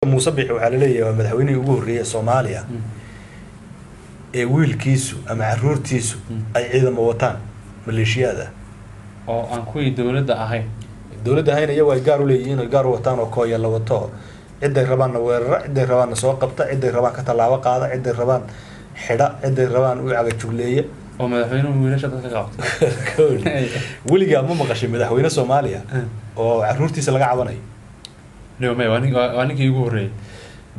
مصبح وحال ليه مدحويني ugu horeeyay Soomaaliya ee wiilkiisu ama caruurtiisu ay ciidamo wataan maleeshiyada oo aan ku dawladda ahayn iyagu ay gaar u leeyihiin gaar u wataan oo kooya la wato ciday rabaan weerar ciday rabaan soo qabta ciday rabaan ka talaabo qaada ciday rabaan xidha ciday rabaan u caga jugleeya oo madaxweynuhu wiilasha dadka qabto weliga ma maqashay madaxweyne Soomaaliya oo caruurtiisa laga cabanayo ليومي وانيكي ugu horeeyay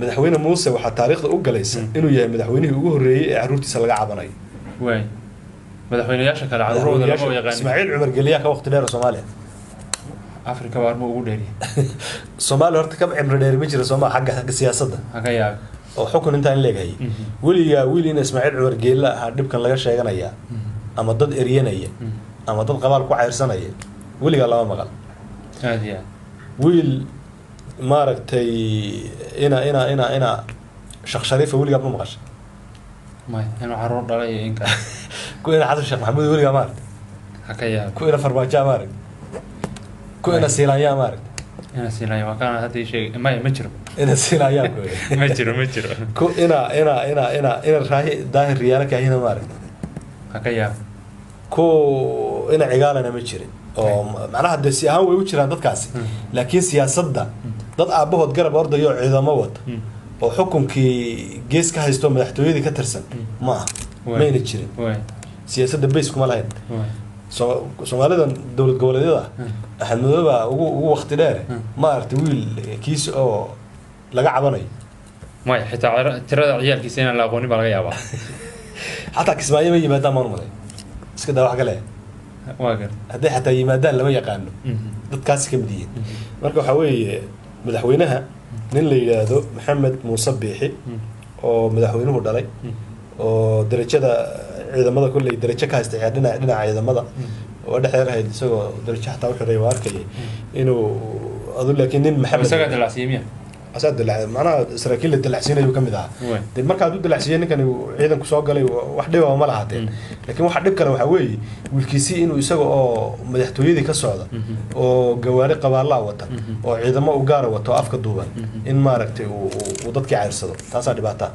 madaxweyne Muuse waxa taariikhda u galaysan inuu yahay madaxweynihii ugu horeeyay ee caruurtiisa laga cabanayo way madaxweynayaasha kala caruurooda lama yaqaan Ismaaciil Cumar Geliya ka waqti dheer Soomaaliya Afrika waa ugu dheeri Soomaaliya horta ka cimri dheer ma jiro Soomaaliya xagga siyaasadda haga yaab oo xukun inta in leeyahay weliina Ismaaciil Cumar Geliya dhibkan laga sheeganaya ama dad eriyanaya ama dad qabaal ku cayrsanaya weliga lama maqal aadiya wiil maaragtay ina shakhs shariif weliga ma maqashay ma inuu caruur dhalay inka ku ina Xasan Sheekh Maxamuud weliga ma arag haga yaab ku ina Farmaajo ma arag ku ina Silaaya ma arag ina Silaaya waa kana hadii shay ma jiro ina Silaaya ma jiro ku ina raahi daahir riyaal ka hina ma arag haga yaab ku ina cigaalana ma jirin oo macnaha si ahaan way u jiraan dadkaasi laakiin siyaasadda dad aabahood garab ordayo ciidamo wada oo xukunkii gees ka haysto madaxtooyadii ka tirsan ma mayna jirin siyaasadda base kuma lahayn Soomaalida dawlad goboleedyada ahmadooba ugu waqti dheer ma aragtay wiil kiis oo laga cabanayo ma xitaa tirada ciyaalkiisa inaan la aqoonin baa laga yaabaa hatta Kismaayo ma yimaadaan maamulay iska daa wax kale waagan haddii xataa yimaadaan lama yaqaano dadkaas ka mid yihiin marka waxa weeye madaxweynaha nin la yiraahdo Maxamed Muuse Biixi oo madaxweynuhu dhalay oo darajada ciidamada kulli darajo ka haystay dhinaca ciidamada oo dhaxeerahay isagoo darajo xataa u xiray waarkay inuu adu laakiin nin Maxamed isaga dalacsiyamiya أسد معناه إسرائيل الدلعسين يو كم ده ده مركز دود الدلعسين كانوا عيدا كسوق قالي واحدة وما لها تين لكن واحد كانوا حوي والكيسي إنه يسووا مدحتويه ذي كسوعة أو جواري قبالة وطن أو عيدا ما أجارة وتوقف كدوبان إن ما ركت وضدك عرصة تاسع دبعتها